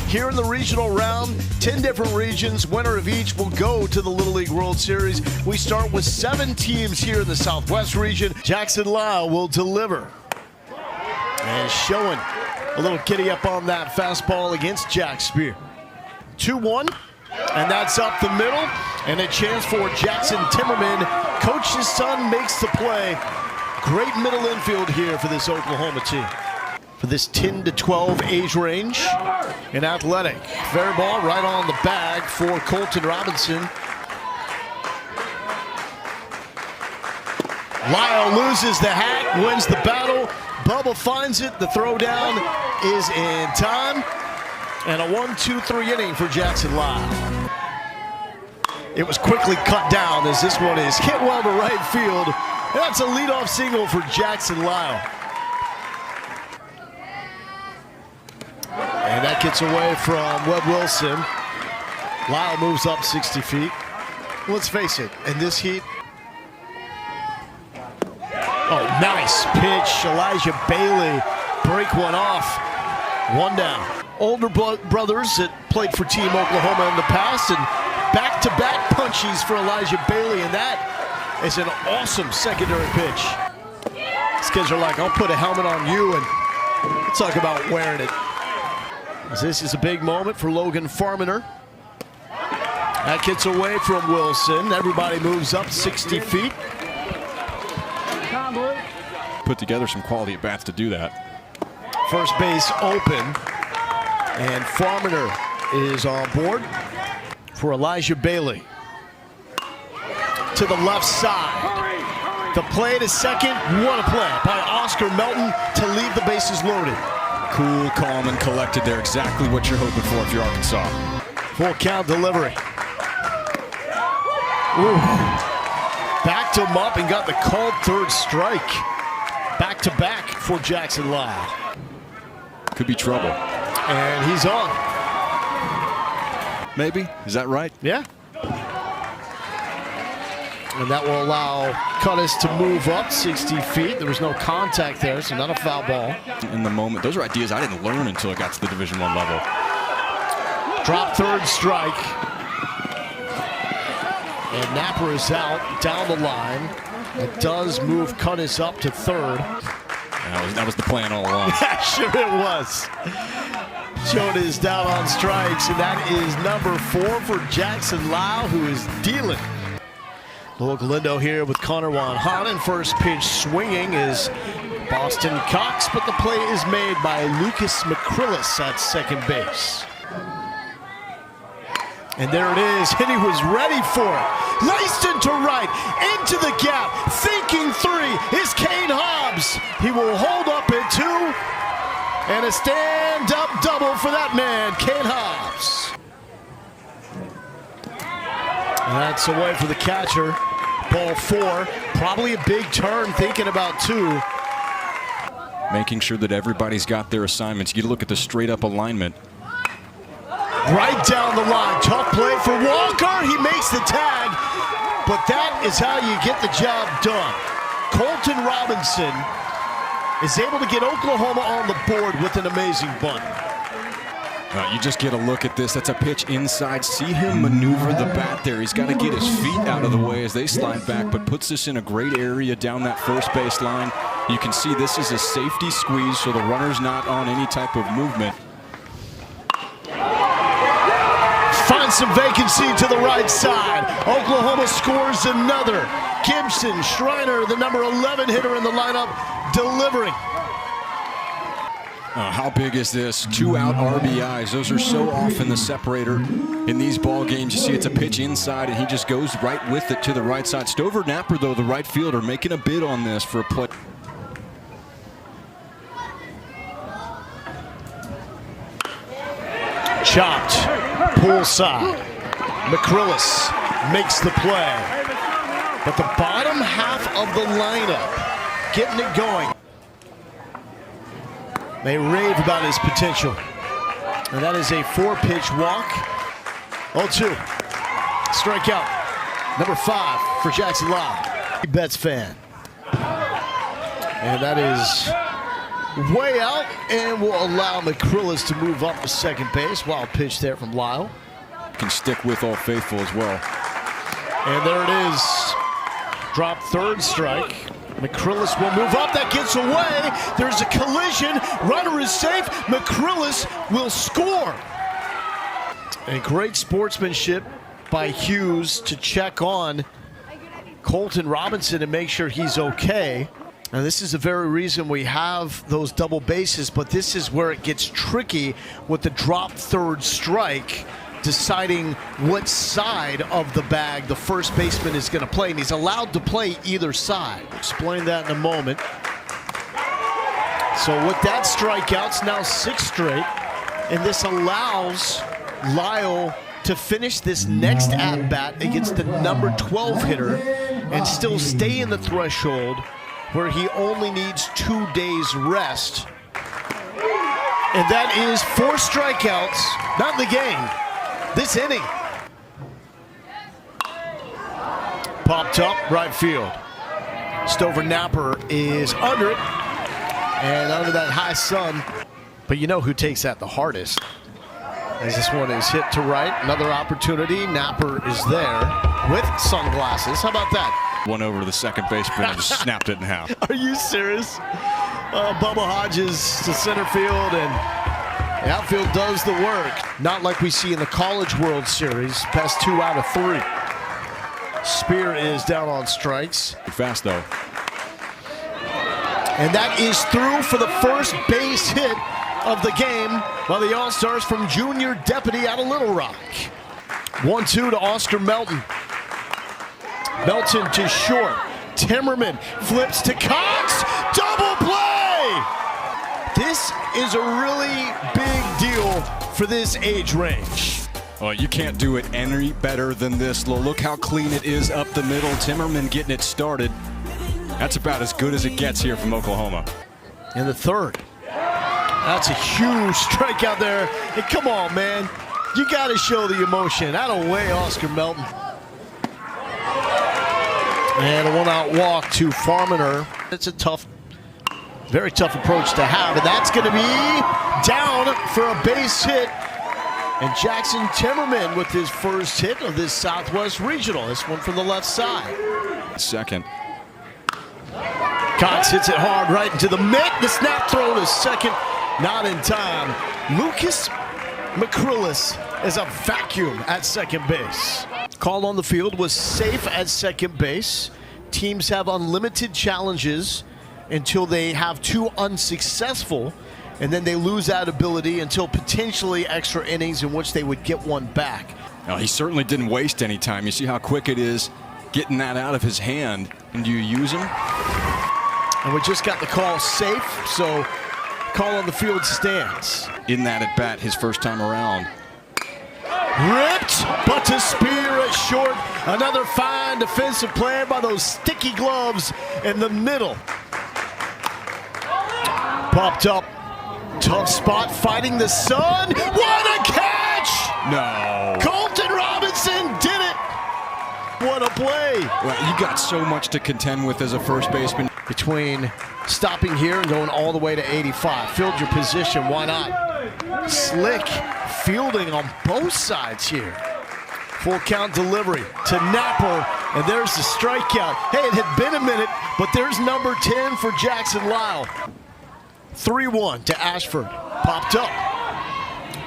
here in the regional round. 10 different regions. Winner of each will go to the Little League World Series. We start with 7 teams here in the Southwest region. Jackson Lyle will deliver. And showing a little giddy up on that fastball against Jack Spear. 2-1, and that's up the middle. And a chance for Jackson Timmerman. Coach's son makes the play. Great middle infield here for this Oklahoma team. For this 10 to 12 age range. And athletic. Fair ball right on the bag for Colton Robinson. Lyle loses the hat, wins the battle. Bubba finds it. The throw down is in time. And a 1-2-3 inning for Jackson Lyle. It was quickly cut down as this one is hit well to right field. And that's a leadoff single for Jackson Lyle. And that gets away from Webb Wilson. Lyle moves up 60 feet. Let's face it, in this heat. Oh, nice pitch. Elijah Bailey break one off. 1 down. Older brothers that played for Team Oklahoma in the past, and back-to-back punchies for Elijah Bailey, and that is an awesome secondary pitch. These kids are like, I'll put a helmet on you, and we'll talk about wearing it. This is a big moment for Logan Farminer. That gets away from Wilson. Everybody moves up 60 feet. Put together some quality at-bats to do that. First base open. And Farminer is on board for Elijah Bailey. To the left side. The play to second. What a play by Oscar Melton to leave the bases loaded. Cool, calm, and collected there. Exactly what you're hoping for if you're Arkansas. Full count delivery. Ooh. Backed him up and got the called third strike. Back to back for Jackson Lyle. Could be trouble. And he's on. Maybe. Is that right? Yeah. And that will allow Cuttis to move up 60 feet. There was no contact there, so not a foul ball. In the moment, those are ideas I didn't learn until I got to the Division I level. Drop third strike. And Napper is out down the line. It does move Cuttis up to third. That was the plan all along. Yeah, sure it was. Jonah is down on strikes, and that is number 4 for Jackson Lyle, who is dealing. Local Lindo here with Connor Wanhanen. First pitch swinging is Boston Cox, but the play is made by Lucas McCrillis at second base. And there it is, and he was ready for it. Laced into right, into the gap, thinking 3 is Kane Hobbs. He will hold up at 2, and a stand-up double for that man, Kane Hobbs. And that's away for the catcher. Ball 4, probably a big turn, thinking about 2. Making sure that everybody's got their assignments. You look at the straight-up alignment. Right down the line, tough play for Walker. He makes the tag, but that is how you get the job done. Colton Robinson is able to get Oklahoma on the board with an amazing bunt. You just get a look at this. That's a pitch inside. See him maneuver the bat there. He's got to get his feet out of the way as they slide back, but puts this in a great area down that first base line. You can see this is a safety squeeze, so the runner's not on any type of movement. Finds some vacancy to the right side. Oklahoma scores another. Gibson, Schreiner, the number 11 hitter in the lineup, delivering. How big is this? 2 out RBIs. Those are so often the separator in these ball games. You see it's a pitch inside, and he just goes right with it to the right side. Stover Napper, though, the right fielder, making a bid on this for a play. Chopped, pull side. McCrillis makes the play. But the bottom half of the lineup getting it going. They rave about his potential. And that is a 4-pitch walk. 0-2. Strikeout. Number 5 for Jackson Lyle. Betts fan. And that is way out, and will allow McCrillis to move up to second base. Wild pitch there from Lyle. Can stick with Old Faithful as well. And there it is. Drop third strike. McCrillis will move up. That gets away. There's a collision. Runner is safe. McCrillis will score. And great sportsmanship by Hughes to check on Colton Robinson and make sure he's okay. And this is the very reason we have those double bases, but this is where it gets tricky with the drop third strike, deciding what side of the bag the first baseman is going to play, and he's allowed to play either side. Explain that in a moment. So with that strikeouts, now 6 straight, and this allows Lyle to finish this next at-bat against the number 12 hitter and still stay in the threshold where he only needs 2 days rest. And that is 4 strikeouts, not in the game, this inning. Popped up, right field. Stover Napper is under it, and under that high sun. But you know who takes that the hardest? As this one is hit to right, another opportunity. Napper is there with sunglasses. How about that? One over to the second baseman and just snapped it in half. Are you serious? Bubba Hodges to center field, and the outfield does the work. Not like we see in the College World Series. Best 2 out of 3. Spear is down on strikes. Fast though. And that is through for the first base hit of the game by the All-Stars from junior Deputy out of Little Rock. 1-2 to Oscar Melton. Melton to short. Timmerman flips to Cox. Double play! This is a really big deal for this age range. Oh, you can't do it any better than this. Look how clean it is up the middle. Timmerman getting it started. That's about as good as it gets here from Oklahoma. In the third. That's a huge strikeout there. And come on, man. You got to show the emotion. Out of the way, Oscar Melton. And a 1-out walk to Farminer. It's a tough, very tough approach to have. And that's going to be down for a base hit. And Jackson Timmerman with his first hit of this Southwest Regional. This one from the left side. Second. Cox hits it hard right into the mitt. The snap throw to second. Not in time. Lucas McCrillis is a vacuum at second base. Call on the field was safe at second base. Teams have unlimited challenges until they have 2 unsuccessful, and then they lose that ability until potentially extra innings in which they would get 1 back. Now, he certainly didn't waste any time. You see how quick it is getting that out of his hand. And do you use him? And we just got the call safe, so call on the field stands. In that at bat, his first time around. Ripped, but to Spear at short. Another fine defensive play by those sticky gloves in the middle. Popped up. Tough spot, fighting the sun. What a catch! No. Colton Robinson did it. What a play. Well, you got so much to contend with as a first baseman. Between stopping here and going all the way to 85. Field your position, why not? Slick fielding on both sides here. Full count delivery to Napper, and there's the strikeout. Hey, it had been a minute, but there's number 10 for Jackson Lyle. 3-1 to Ashford. Popped up.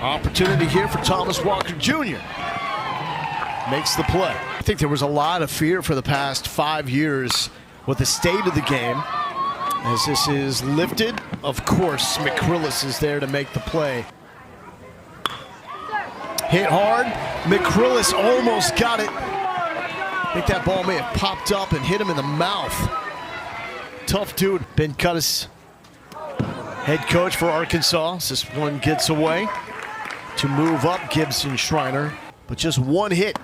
Opportunity here for Thomas Walker Jr. Makes the play. I think there was a lot of fear for the past 5 years with the state of the game. As this is lifted, of course, McCrillis is there to make the play. Hit hard. McCrillis almost got it. I think that ball may have popped up and hit him in the mouth. Tough dude. Ben Cuttis, head coach for Arkansas. This one gets away to move up Gibson Shriner, but just 1 hit.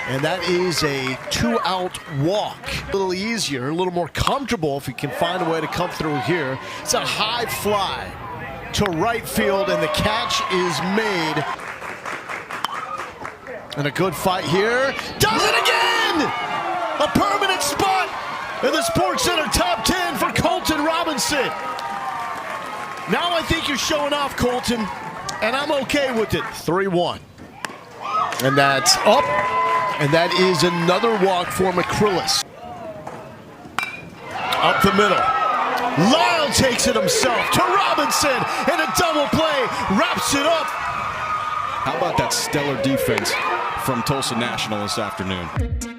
And that is a 2-out walk. A little easier, a little more comfortable if he can find a way to come through here. It's a high fly to right field, and the catch is made. And a good fight here. Does it again! A permanent spot in the Sports Center top 10 for Colton Colton Robinson. Now I think you're showing off, Colton, and I'm okay with it. 3-1. And that's up, and that is another walk for McCrillis. Up the middle. Lyle takes it himself to Robinson, and a double play wraps it up. How about that stellar defense from Tulsa National this afternoon?